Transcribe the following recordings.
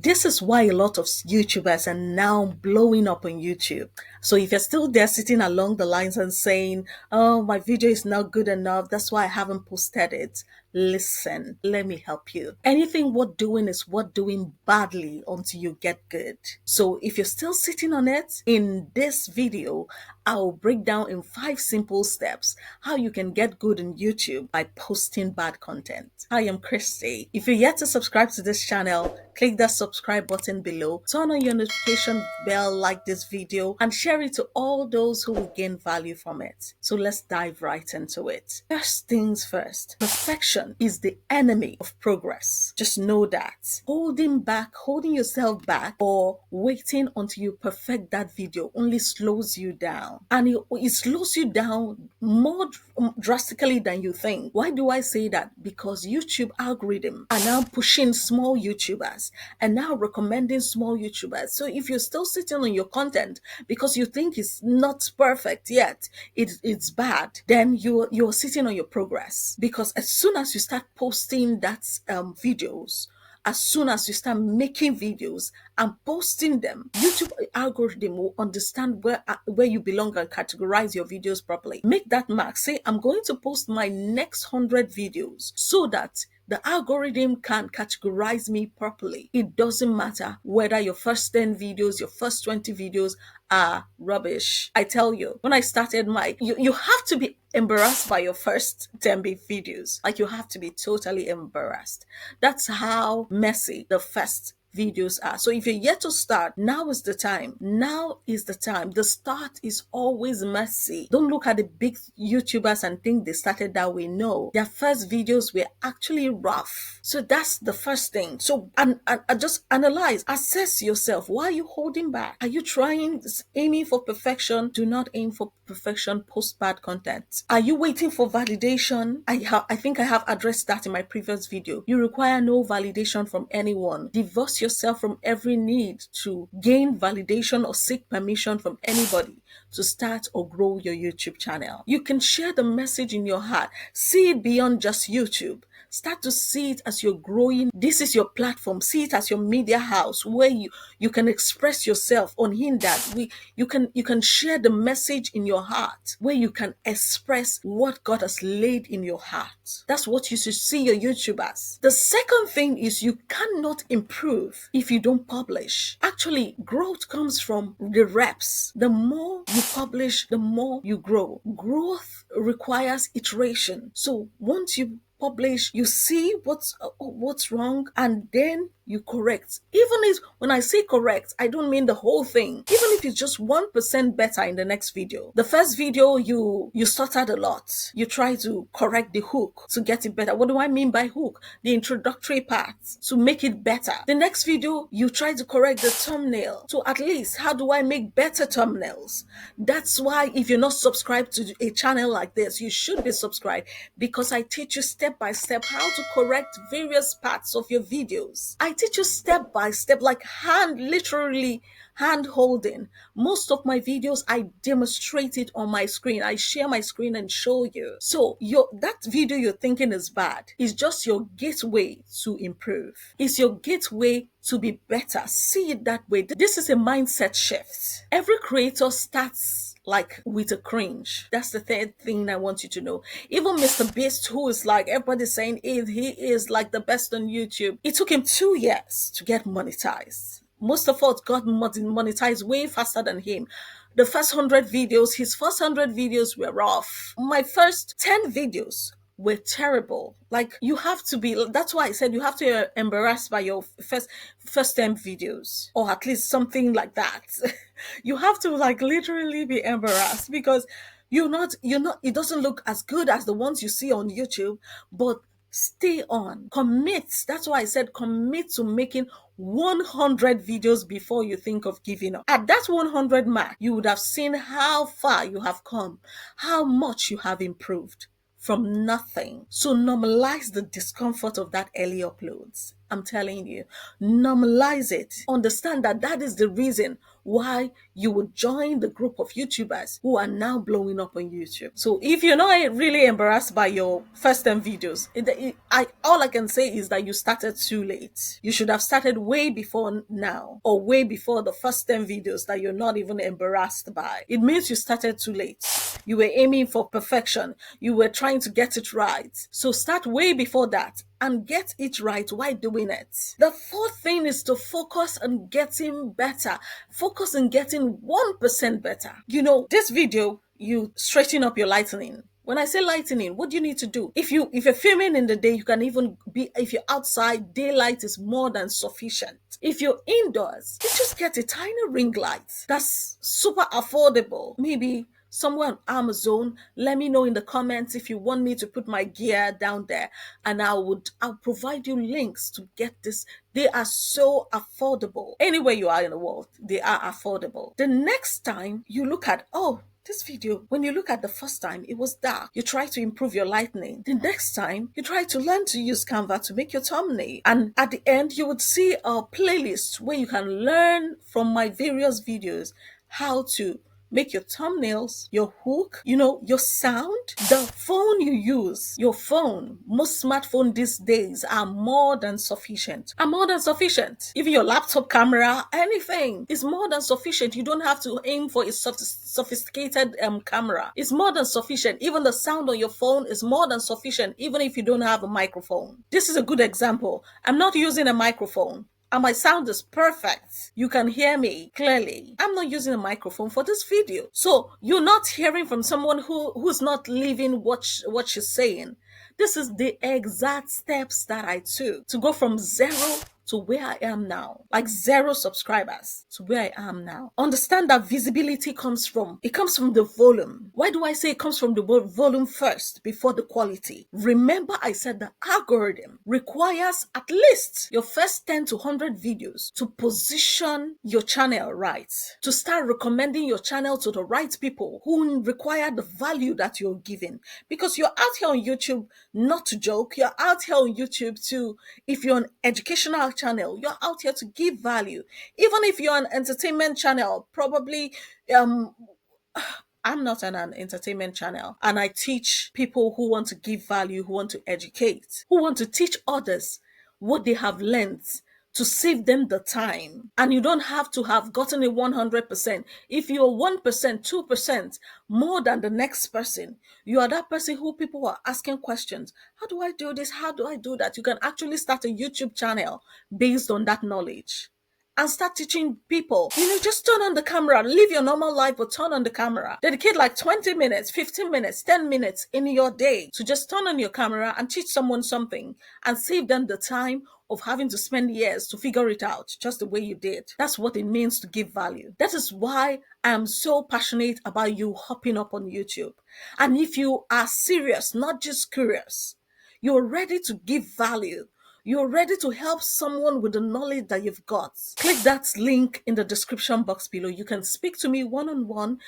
This is why a lot of YouTubers are now blowing up on YouTube. So if you're still there sitting along the lines and saying, oh, my video is not good enough, that's why I haven't posted it. Listen, let me help you. Anything worth doing is worth doing badly until you get good. So if you're still sitting on it, in this video, I'll break down in 5 simple steps how you can get good on YouTube by posting bad content. I am Christie. If you're yet to subscribe to this channel, click that subscribe button below, turn on your notification bell, like this video, and share it to all those who will gain value from it. So let's dive right into it. First things first, perfection is the enemy of progress. Just know that. Holding yourself back, or waiting until you perfect that video only slows you down. And it slows you down more drastically than you think. Why do I say that? Because YouTube algorithm are now pushing small YouTubers and now recommending small YouTubers. So if you're still sitting on your content because you think it's not perfect yet, it's bad, then you're sitting on your progress. Because as soon as you start posting that videos, as soon as you start making videos and posting them, YouTube algorithm will understand where you belong and categorize your videos properly. Make that mark. Say, I'm going to post my next 100 videos so that the algorithm can categorize me properly. It doesn't matter whether your first 10 videos, your first 20 videos are rubbish. I tell you, when I started you have to be embarrassed by your first 10 videos. Like, you have to be totally embarrassed. That's how messy the first videos are. So if you're yet to start, now is the time. Now is the time. The start is always messy. Don't look at the big YouTubers and think they started that way. No, their first videos were actually rough. So that's the first thing. So and just analyze, assess yourself. Why are you holding back? Are you aiming for perfection? Do not aim for perfection. Post bad content. Are you waiting for validation? I think I have addressed that in my previous video. You require no validation from anyone. Divorce yourself from every need to gain validation or seek permission from anybody to start or grow your YouTube channel. You can share the message in your heart. See it beyond just YouTube. Start to see it as you're growing. This is your platform. See it as your media house where you can express yourself unhindered. You can share the message in your heart, where you can express what God has laid in your heart. That's what you should see your YouTubers. The second thing is, you cannot improve if you don't publish. Actually, growth comes from the reps. The more you publish, the more you grow. Growth requires iteration. So once you publish, you see what's wrong, and then you correct. Even if, when I say correct, I don't mean the whole thing. Even if it's just 1% better in the next video. The first video, you stuttered a lot. You try to correct the hook to get it better. What do I mean by hook? The introductory parts to make it better. The next video, you try to correct the thumbnail. So at least, how do I make better thumbnails? That's why if you're not subscribed to a channel like this, you should be subscribed, because I teach you step by step how to correct various parts of your videos. I teach you step by step, like literally hand holding. Most of my videos, I demonstrate it on my screen. I share my screen and show you. So that video you're thinking is bad is just your gateway to improve. It's your gateway to be better. See it that way. This is a mindset shift. Every creator starts like with a cringe. That's the third thing I want you to know. Even Mr. Beast, who is like, everybody's saying he is like the best on YouTube. It took him 2 years to get monetized. Most of us got monetized way faster than him. The first 100 videos, his first 100 videos were rough. My first 10 videos were terrible. Like, you have to be, that's why I said you have to be embarrassed by your first 10 videos, or at least something like that. You have to like literally be embarrassed, because it doesn't look as good as the ones you see on YouTube, but stay on, commit. That's why I said commit to making 100 videos before you think of giving up. At that 100 mark, you would have seen how far you have come, how much you have improved from nothing. So normalize the discomfort of that early uploads. I'm telling you, normalize it. Understand that that is the reason why you would join the group of YouTubers who are now blowing up on YouTube. So if you're not really embarrassed by your first 10 videos, all I can say is that you started too late. You should have started way before now, or way before the first 10 videos that you're not even embarrassed by. It means you started too late. You were aiming for perfection. You were trying to get it right. So start way before that and get it right while doing it. The fourth thing is to focus on getting better. Focus on getting 1% better. This video, you straighten up your lighting. When I say lightning, what do you need to do? If you're filming in the day, you can even be, if you're outside, daylight is more than sufficient. If you're indoors, you just get a tiny ring light that's super affordable. Maybe somewhere on Amazon. Let me know in the comments if you want me to put my gear down there, and I'll provide you links to get this. They are so affordable. Anywhere you are in the world, they are affordable. The next time you look at, this video, when you look at the first time, it was dark. You try to improve your lighting. The next time, you try to learn to use Canva to make your thumbnail. And at the end, you would see a playlist where you can learn from my various videos how to make your thumbnails, your hook, your sound, the phone you use, your phone. Most smartphones these days are more than sufficient. Even your laptop camera, anything is more than sufficient. You don't have to aim for a sophisticated camera. It's more than sufficient. Even the sound on your phone is more than sufficient, even if you don't have a microphone. This is a good example. I'm not using a microphone, and my sound is perfect. You can hear me clearly. I'm not using a microphone for this video. So you're not hearing from someone who's not living what she's saying. This is the exact steps that I took to go from zero to where I am now, like 0 subscribers to where I am now. Understand that visibility comes from the volume. Why do I say it comes from the volume first before the quality? Remember, I said the algorithm requires at least your first 10 to 100 videos to position your channel right, to start recommending your channel to the right people who require the value that you're giving. Because you're out here on YouTube not to joke, you're out here on YouTube to, if you're an educational channel, you're out here to give value. Even if you're an entertainment channel, probably I'm not an entertainment channel, and I teach people who want to give value, who want to educate, who want to teach others what they have learned to save them the time. And you don't have to have gotten a 100%. If you're 1%, 2% more than the next person, you are that person who people are asking questions. How do I do this? How do I do that? You can actually start a YouTube channel based on that knowledge and start teaching people. Just turn on the camera, live your normal life, but turn on the camera. Dedicate like 20 minutes, 15 minutes, 10 minutes in your day to just turn on your camera and teach someone something and save them the time of having to spend years to figure it out just the way you did. That's what it means to give value. That is why I'm so passionate about you hopping up on YouTube. And if you are serious, not just curious, you're ready to give value, you're ready to help someone with the knowledge that you've got, click that link in the description box below. You can speak to me one-on-one.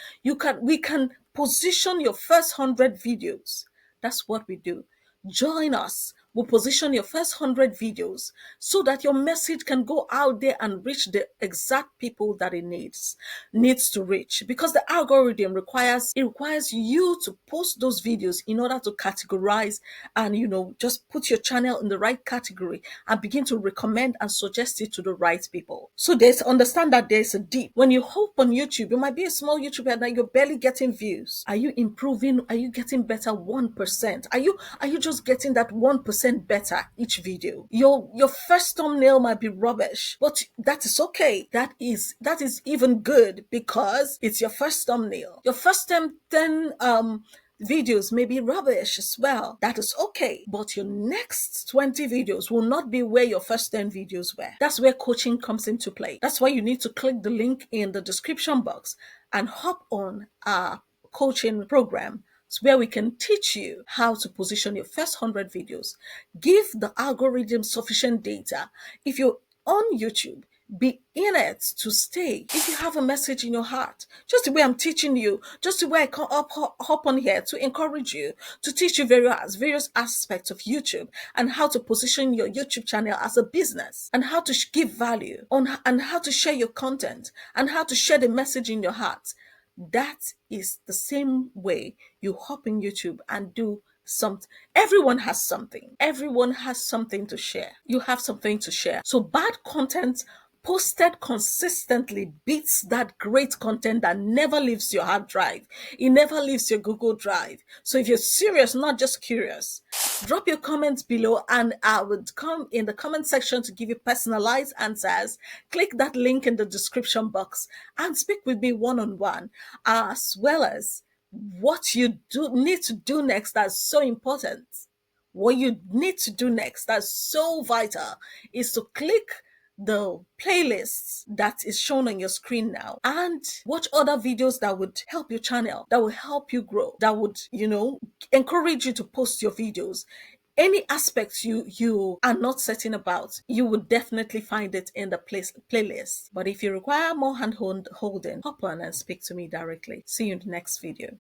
We can position your first 100 videos. That's what we do. Join us. We'll position your first 100 videos so that your message can go out there and reach the exact people that it needs to reach. Because the algorithm requires you to post those videos in order to categorize and just put your channel in the right category and begin to recommend and suggest it to the right people. So understand that there's a deep. When you hope on YouTube, you might be a small YouTuber and you're barely getting views. Are you improving? Are you getting better 1%? Are you just getting that 1% better each video? Your first thumbnail might be rubbish, but that is okay. That is even good because it's your first thumbnail. Your first 10 videos may be rubbish as well. That is okay. But your next 20 videos will not be where your first 10 videos were. That's where coaching comes into play. That's why you need to click the link in the description box and hop on our coaching program. It's where we can teach you how to position your first 100 videos. Give the algorithm sufficient data. If you're on YouTube, be in it to stay. If you have a message in your heart, just the way I'm teaching you, just the way I come up hop on here to encourage you, to teach you various aspects of YouTube and how to position your YouTube channel as a business, and how to give value on, and how to share your content, and how to share the message in your heart. That is the same way you hop in YouTube and do something. Everyone has something. Everyone has something to share. You have something to share. So bad content posted consistently beats that great content that never leaves your hard drive. It never leaves your Google Drive. So if you're serious, not just curious, drop your comments below and I would come in the comment section to give you personalized answers. Click that link in the description box and speak with me one-on-one, as well as what you do need to do next. That's so important. What you need to do next, that's so vital, is to click the playlists that is shown on your screen now and watch other videos that would help your channel, that will help you grow, that would, encourage you to post your videos. Any aspects you are not certain about, you would definitely find it in the playlist. But if you require more hand holding, hop on and speak to me directly. See you in the next video.